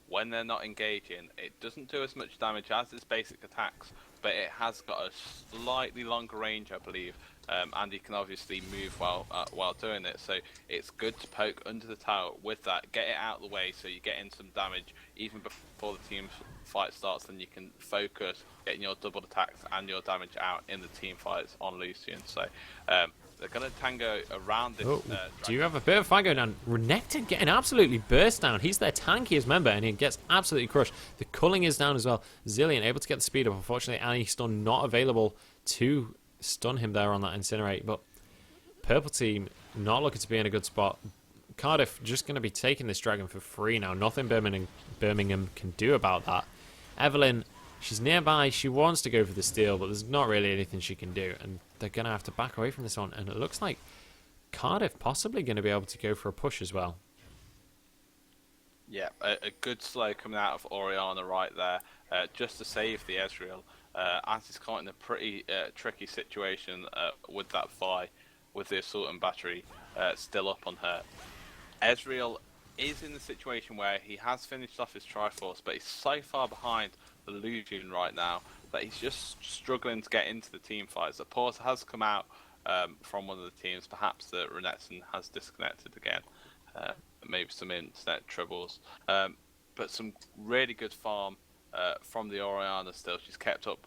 when they're not engaging. It doesn't do as much damage as its basic attacks, but it has got a slightly longer range, I believe, and you can obviously move while doing it. So it's good to poke under the tower with that, get it out of the way, so you get in some damage even before the team fight starts. Then you can focus getting your double attacks and your damage out in the team fights on Lucian. So they're going to tango around this. Oh, do you have a bit of fight going on? Renekton getting absolutely burst down. He's their tankiest member, and he gets absolutely crushed. The culling is down as well. Zillion able to get the speed up. Unfortunately, Annie-stun not available to stun him there on that Incinerate. But Purple team not looking to be in a good spot. Cardiff just going to be taking this dragon for free now. Nothing Birmingham can do about that. Evelyn, she's nearby. She wants to go for the steal, but there's not really anything she can do. And they're going to have to back away from this one. And it looks like Cardiff possibly going to be able to go for a push as well. Yeah, a good slow coming out of Orianna right there, just to save the Ezreal. As he's caught in a pretty tricky situation with that Vi, with the Assault and Battery still up on her. Ezreal is in the situation where he has finished off his Triforce, but he's so far behind the Lucian right now that he's just struggling to get into the team fights. The pause has come out from one of the teams. Perhaps that Renekton has disconnected again. Maybe some internet troubles. But some really good farm from the Orianna still. She's kept up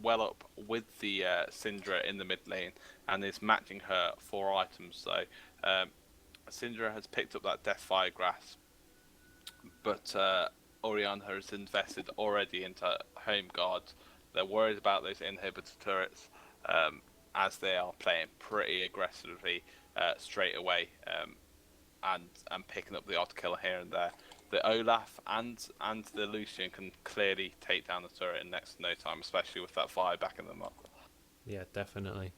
well up with the Syndra in the mid lane and is matching her 4 items. So Syndra has picked up that Deathfire Grass, but Orianna has invested already into Home Guards. They're worried about those inhibitor turrets as they are playing pretty aggressively straight away and picking up the odd kill here and there. The Olaf and the Lucian can clearly take down the turret in next to no time, especially with that fire backing them up. Yeah, definitely.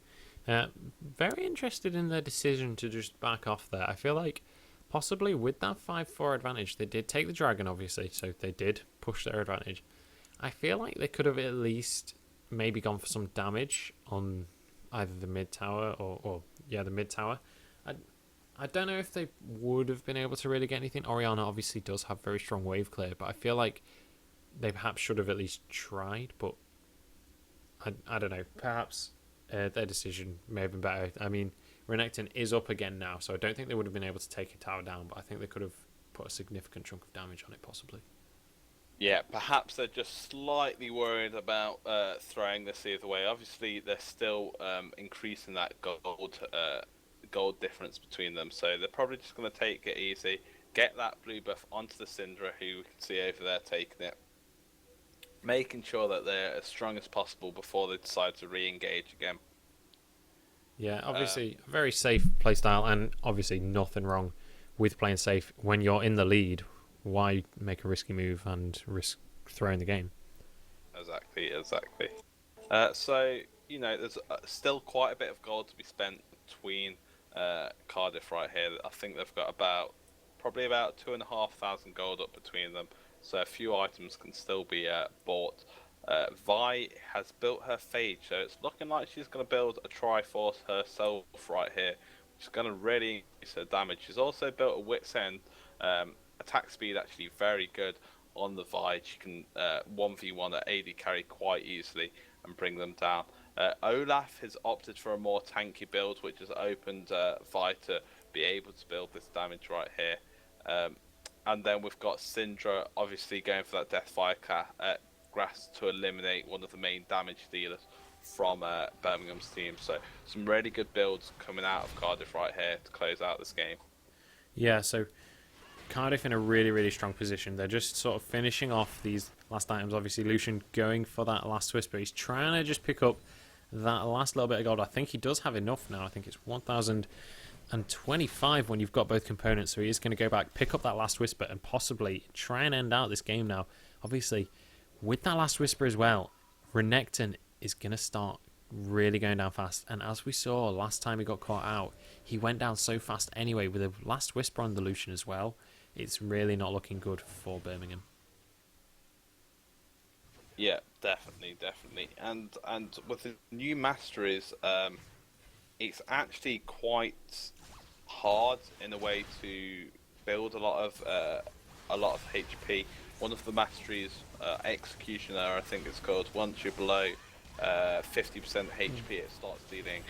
Very interested in their decision to just back off there. I feel like possibly with that 5-4 advantage, they did take the dragon, obviously, so they did push their advantage. I feel like they could have at least maybe gone for some damage on either the mid tower or the mid tower. I don't know if they would have been able to really get anything. Orianna obviously does have very strong wave clear, but I feel like they perhaps should have at least tried, but I don't know. Perhaps their decision may have been better. I mean, Renekton is up again now, so I don't think they would have been able to take a tower down, but I think they could have put a significant chunk of damage on it, possibly. Yeah, perhaps they're just slightly worried about throwing this either way. Obviously, they're still increasing that gold difference between them, so they're probably just going to take it easy, get that blue buff onto the Syndra, who we can see over there taking it, making sure that they're as strong as possible before they decide to re-engage again. Yeah, obviously a very safe playstyle, and obviously nothing wrong with playing safe when you're in the lead. Why make a risky move and risk throwing the game? Exactly. So, there's still quite a bit of gold to be spent between Cardiff right here. I think they've got probably about 2,500 gold up between them. So a few items can still be bought. Vi has built her Phage, so it's looking like she's going to build a Triforce herself right here, which is going to really increase her damage. She's also built a Wit's End. Attack speed actually very good on the Vi. She can 1v1 at AD carry quite easily and bring them down. Olaf has opted for a more tanky build, which has opened Vi to be able to build this damage right here. And then we've got Syndra obviously going for that Deathfire Grass to eliminate one of the main damage dealers from Birmingham's team. So some really good builds coming out of Cardiff right here to close out this game. Yeah, so Cardiff in a really, really strong position. They're just sort of finishing off these last items. Obviously, Lucian going for that last whisper. He's trying to just pick up that last little bit of gold. I think he does have enough now. I think it's 1,025 when you've got both components. So he is going to go back, pick up that last whisper, and possibly try and end out this game now. Obviously, with that last whisper as well, Renekton is going to start really going down fast. And as we saw last time he got caught out, he went down so fast anyway with a last whisper on the Lucian as well. It's really not looking good for Birmingham. Yeah, definitely. And with the new masteries, it's actually quite hard in a way to build a lot of HP. One of the masteries, Executioner, I think it's called. Once you're below 50% HP, it starts dealing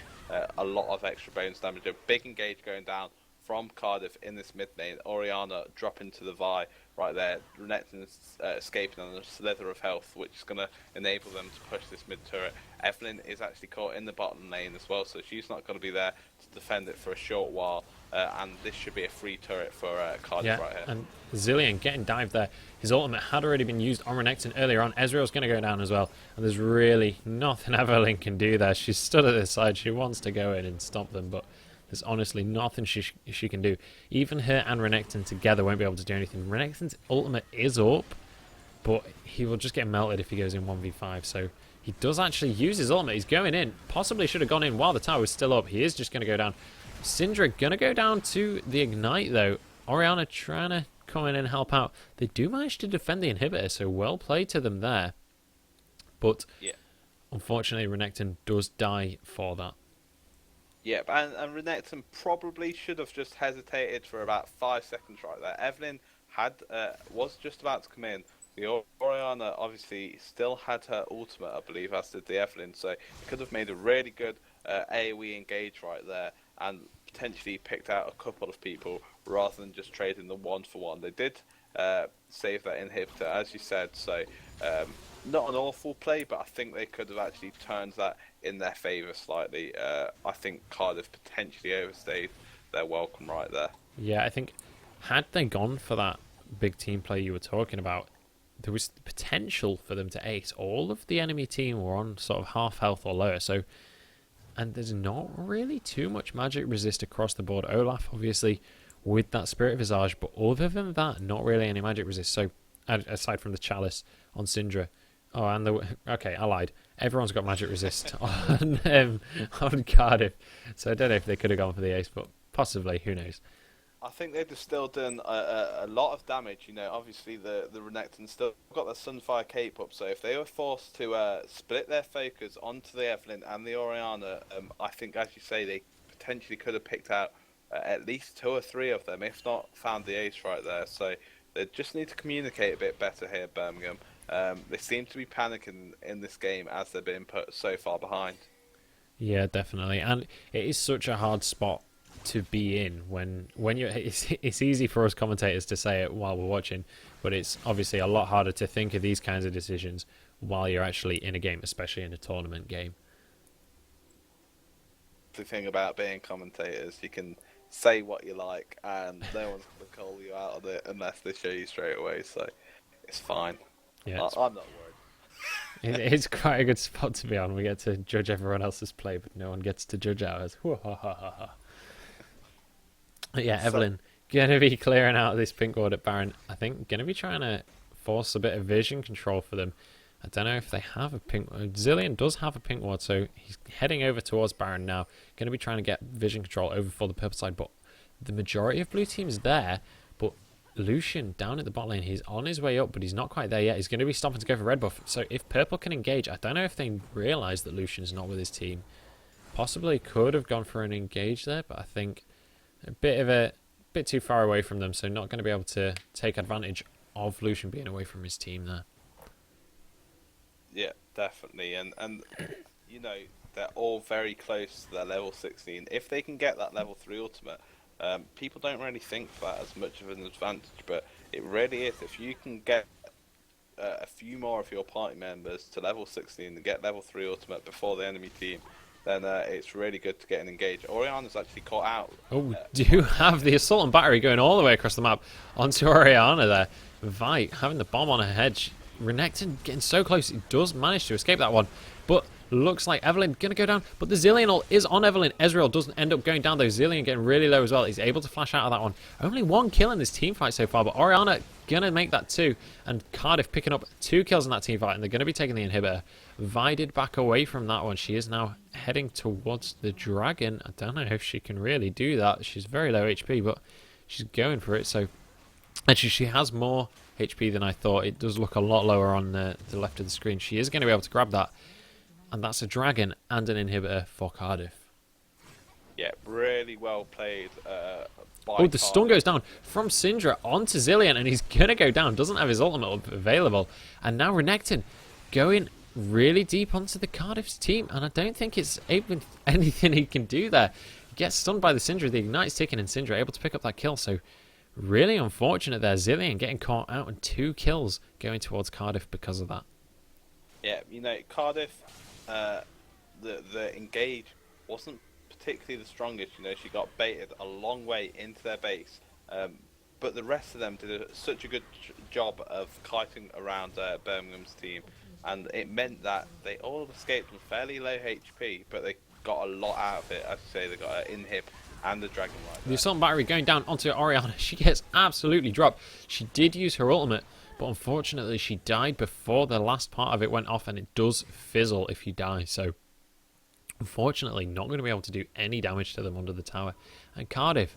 a lot of extra bonus damage. A big engage going down from Cardiff in this mid lane. Orianna dropping to the Vi right there. Renekton's escaping on a slither of health, which is going to enable them to push this mid turret. Evelyn is actually caught in the bottom lane as well, so she's not going to be there to defend it for a short while. And this should be a free turret for Cardiff right here. And Zilean getting dived there. His ultimate had already been used on Renekton earlier on. Ezreal's going to go down as well. And there's really nothing Evelyn can do there. She's stood at this side. She wants to go in and stop them, but there's honestly nothing she can do. Even her and Renekton together won't be able to do anything. Renekton's ultimate is up, but he will just get melted if he goes in 1v5. So he does actually use his ultimate. He's going in. Possibly should have gone in while the tower was still up. He is just going to go down. Syndra going to go down to the Ignite, though. Orianna trying to come in and help out. They do manage to defend the inhibitor, so well played to them there. But unfortunately, Renekton does die for that. Yep, and Renekton probably should have just hesitated for about 5 seconds right there. Evelyn was just about to come in. The Orianna obviously still had her ultimate, I believe, as did the Evelyn, so it could have made a really good AoE engage right there and potentially picked out a couple of people rather than just trading the 1-for-1. They did save that inhibitor, as you said, so not an awful play, but I think they could have actually turned that in their favour slightly. I think Cardiff potentially overstayed their welcome right there. Yeah, I think had they gone for that big team play you were talking about, there was the potential for them to ace. All of the enemy team were on sort of half health or lower, and there's not really too much magic resist across the board. Olaf, obviously, with that Spirit Visage, but other than that, not really any magic resist. So, aside from the Chalice on Syndra. Oh, and okay, I lied. Everyone's got magic resist on Cardiff. So I don't know if they could have gone for the ace, but possibly, who knows. I think they'd have still done a lot of damage. You know, obviously the Renekton still got their Sunfire cape up, so if they were forced to split their focus onto the Evelyn and the Orianna, I think, as you say, they potentially could have picked out at least 2 or 3 of them, if not found the ace right there. So they just need to communicate a bit better here, Birmingham. They seem to be panicking in this game as they're being put so far behind. Yeah, definitely, and it is such a hard spot to be in when you're. It's easy for us commentators to say it while we're watching, but it's obviously a lot harder to think of these kinds of decisions while you're actually in a game, especially in a tournament game. The thing about being commentators, you can say what you like, and no one's going to call you out on it unless they show you straight away. So it's fine. Yeah, I'm not worried. It's quite a good spot to be on. We get to judge everyone else's play, but no one gets to judge ours. Yeah, Evelyn, going to be clearing out this pink ward at Baron. I think going to be trying to force a bit of vision control for them. I don't know if they have a pink ward. Zilean does have a pink ward, so he's heading over towards Baron now. Going to be trying to get vision control over for the purple side, but the majority of blue team's there. But Lucian down at the bot lane, he's on his way up, but he's not quite there yet. He's going to be stopping to go for red buff. So if purple can engage, I don't know if they realise that Lucian's not with his team. Possibly could have gone for an engage there, but I think a bit too far away from them, so not going to be able to take advantage of Lucian being away from his team there. Yeah, definitely, and you know, they're all very close to their level 16. If they can get that level 3 ultimate, people don't really think that as much of an advantage, but it really is. If you can get a few more of your party members to level 16 and get level 3 ultimate before the enemy team, then it's really good to get an engage. Orianna's actually caught out. Oh, do you have the assault and battery going all the way across the map onto Orianna there? Vi having the bomb on her head. Renekton getting so close. He does manage to escape that one, but looks like Evelyn going to go down. But the Zilean ult is on Evelyn. Ezreal doesn't end up going down though. Zilean getting really low as well. He's able to flash out of that one. Only 1 kill in this team fight so far, but Orianna going to make that 2. And Cardiff picking up 2 kills in that team fight, and they're going to be taking the inhibitor. Vi did back away from that one. She is now heading towards the dragon. I don't know if she can really do that. She's very low HP, but she's going for it. So actually, she has more HP than I thought. It does look a lot lower on the left of the screen. She is going to be able to grab that. And that's a dragon and an inhibitor for Cardiff. Yeah, really well played by Oh, the stun Cardiff. goes down from Syndra onto Zillion, and he's going to go down. Doesn't have his ultimate available. And now Renekton going really deep onto the Cardiff's team, and I don't think it's even anything he can do there. He gets stunned by the Syndra. The Ignite's ticking, and Syndra able to pick up that kill, so really unfortunate there. Zillion getting caught out, and 2 kills going towards Cardiff because of that. Yeah, Cardiff, the engage wasn't particularly the strongest. She got baited a long way into their base, but the rest of them did such a good job of kiting around Birmingham's team, and it meant that they all escaped on fairly low HP, but they got a lot out of it. As I say, they got an inhib and the dragon right there. The assault battery going down onto Orianna. She gets absolutely dropped. She did use her ultimate, but unfortunately she died before the last part of it went off, and it does fizzle if you die. So unfortunately not going to be able to do any damage to them under the tower. And Cardiff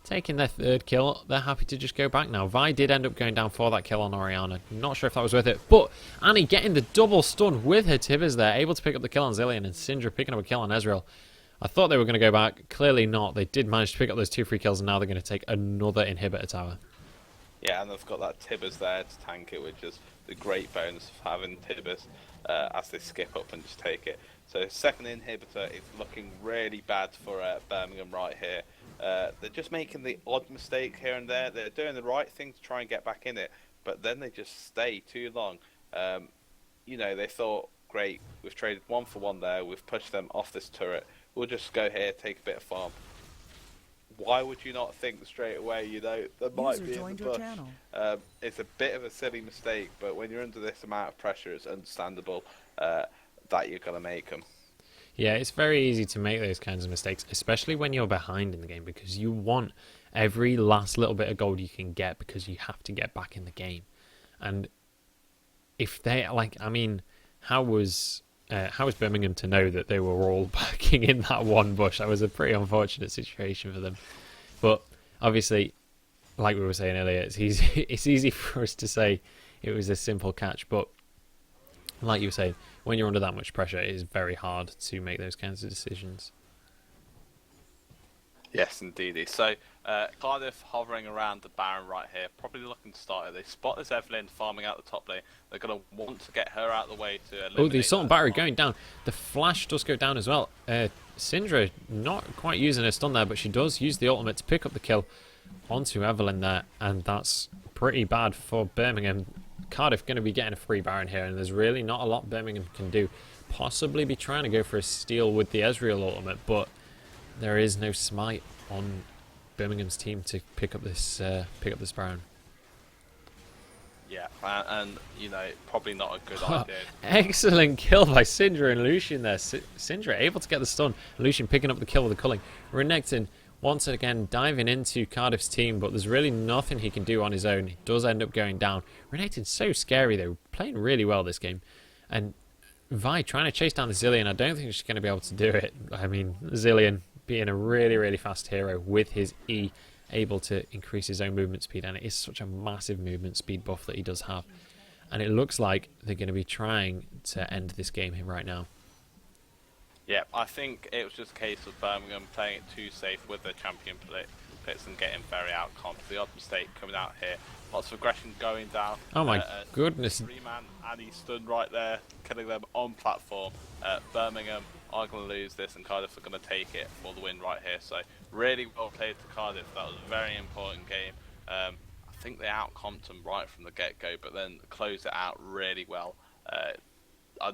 taking their 3rd kill. They're happy to just go back now. Vi did end up going down for that kill on Orianna. Not sure if that was worth it, but Annie getting the double stun with her Tibbers there, able to pick up the kill on Zillion, and Syndra picking up a kill on Ezreal. I thought they were going to go back. Clearly not. They did manage to pick up those 2 free kills, and now they're going to take another inhibitor tower. Yeah, and they've got that Tibbers there to tank it, which is the great bonus of having Tibbers as they skip up and just take it. So 2nd inhibitor is looking really bad for Birmingham right here. They're just making the odd mistake here and there. They're doing the right thing to try and get back in it, but then they just stay too long. They thought, great, we've traded 1 for 1 there, we've pushed them off this turret, we'll just go here, take a bit of farm. Why would you not think straight away, there might be in the bush? It's a bit of a silly mistake, but when you're under this amount of pressure, it's understandable that you're going to make them. Yeah, it's very easy to make those kinds of mistakes, especially when you're behind in the game, because you want every last little bit of gold you can get, because you have to get back in the game. And if they, how was Birmingham to know that they were all backing in that one bush? That was a pretty unfortunate situation for them. But obviously, like we were saying earlier, it's easy for us to say it was a simple catch, but like you were saying, when you're under that much pressure, it is very hard to make those kinds of decisions. Yes, indeed. So Cardiff hovering around the Baron right here, probably looking to start it. They spot this Evelyn farming out the top lane. They're going to want to get her out of the way to eliminate. Oh, the assault battery going down. The flash does go down as well. Syndra not quite using her stun there, but she does use the ultimate to pick up the kill onto Evelyn there, and that's pretty bad for Birmingham. Cardiff going to be getting a free Baron here, and there's really not a lot Birmingham can do. Possibly be trying to go for a steal with the Ezreal ultimate, but there is no smite on Birmingham's team to pick up this Baron. Yeah, and probably not a good idea. Excellent kill by Syndra and Lucian there. Syndra able to get the stun. Lucian picking up the kill with the culling. Renekton once again diving into Cardiff's team, but there's really nothing he can do on his own. He does end up going down. Renekton's so scary though, playing really well this game. And Vi trying to chase down the Zillion. I don't think she's going to be able to do it. I mean, Zillion being a really, really fast hero with his E, able to increase his own movement speed, and it is such a massive movement speed buff that he does have. And it looks like they're going to be trying to end this game here right now. Yeah, I think it was just a case of Birmingham playing it too safe with their champion picks and getting very outcomped. The odd mistake coming out here. Lots of aggression going down. Oh my goodness. 3-man and he's stood right there, killing them on platform. Birmingham are going to lose this and Cardiff are going to take it for the win right here. So really well played to Cardiff. That was a very important game. I think they outcomped them right from the get-go, but then closed it out really well. I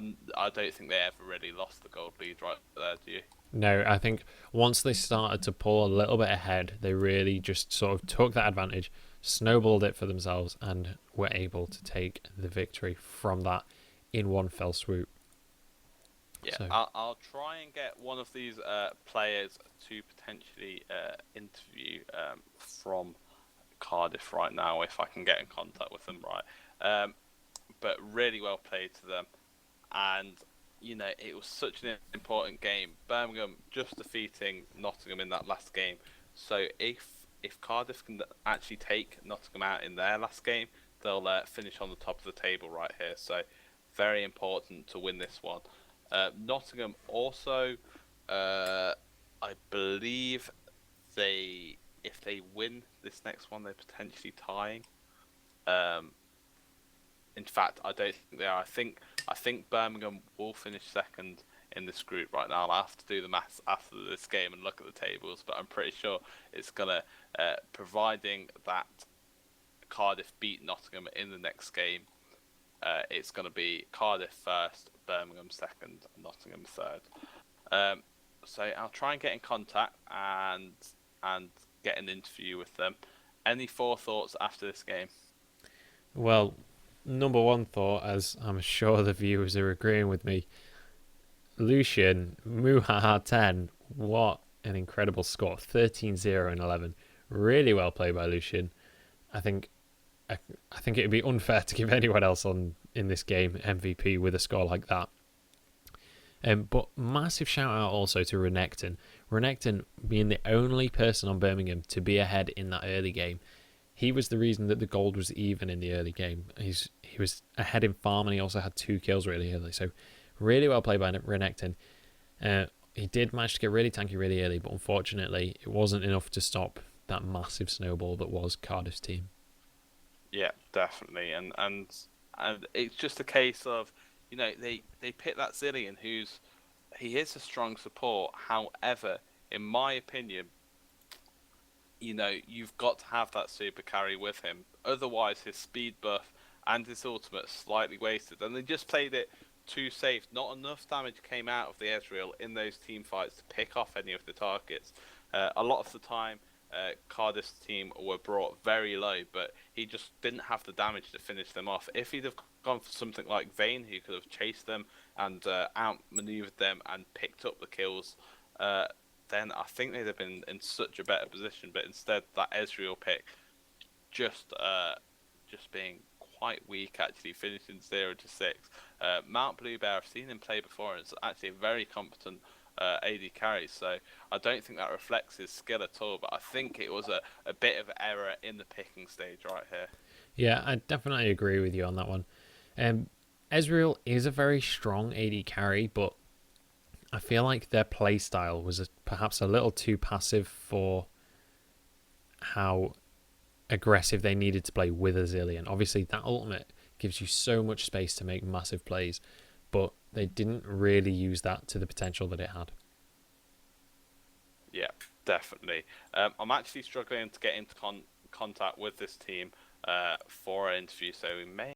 don't think they ever really lost the gold lead right there, do you? No, I think once they started to pull a little bit ahead, they really just sort of took that advantage, snowballed it for themselves, and were able to take the victory from that in one fell swoop. Yeah, so I'll try and get one of these players to potentially interview from Cardiff right now, if I can get in contact with them right. But really well played to them. And, it was such an important game. Birmingham just defeating Nottingham in that last game. So if Cardiff can actually take Nottingham out in their last game, they'll finish on the top of the table right here. So very important to win this one. Nottingham also I believe they, if they win this next one, they're potentially tying. Um, in fact, I don't think they are. I think Birmingham will finish second in this group right now. I'll have to do the maths after this game and look at the tables, but I'm pretty sure it's gonna, providing that Cardiff beat Nottingham in the next game, it's gonna be Cardiff first, Birmingham second, Nottingham third. Um, so I'll try and get in contact and get an interview with them. Any forethoughts after this game? Well, number one thought, as I'm sure the viewers are agreeing with me, Lucian, Muhaha 10, what an incredible score. 13-0 and 11. Really well played by Lucian. I think I think it would be unfair to give anyone else on in this game MVP with a score like that. But massive shout out also to Renekton. Renekton being the only person on Birmingham to be ahead in that early game. He was the reason that the gold was even in the early game. He was ahead in farm and he also had 2 kills really early. So really well played by Renekton. He did manage to get really tanky really early, but unfortunately it wasn't enough to stop that massive snowball that was Cardiff's team. Yeah, definitely, and it's just a case of, they pick that Zillion who's he is a strong support. However, in my opinion, you've got to have that super carry with him. Otherwise, his speed buff and his ultimate are slightly wasted. And they just played it too safe. Not enough damage came out of the Ezreal in those team fights to pick off any of the targets. A lot of the time, Cardiff's team were brought very low, but he just didn't have the damage to finish them off. If he'd have gone for something like Vayne, who could have chased them and outmaneuvered them and picked up the kills, then I think they'd have been in such a better position. But instead, that Ezreal pick just being quite weak, actually finishing 0-6. Mount Bluebear, I've seen him play before, and it's actually a very competent AD carry. So I don't think that reflects his skill at all. But I think it was a bit of error in the picking stage right here. Yeah, I definitely agree with you on that one. Ezreal is a very strong AD carry, but I feel like their playstyle was perhaps a little too passive for how aggressive they needed to play with a Zillion. Obviously, that ultimate gives you so much space to make massive plays, but they didn't really use that to the potential that it had. Yeah, definitely. I'm actually struggling to get into contact with this team for an interview, so we may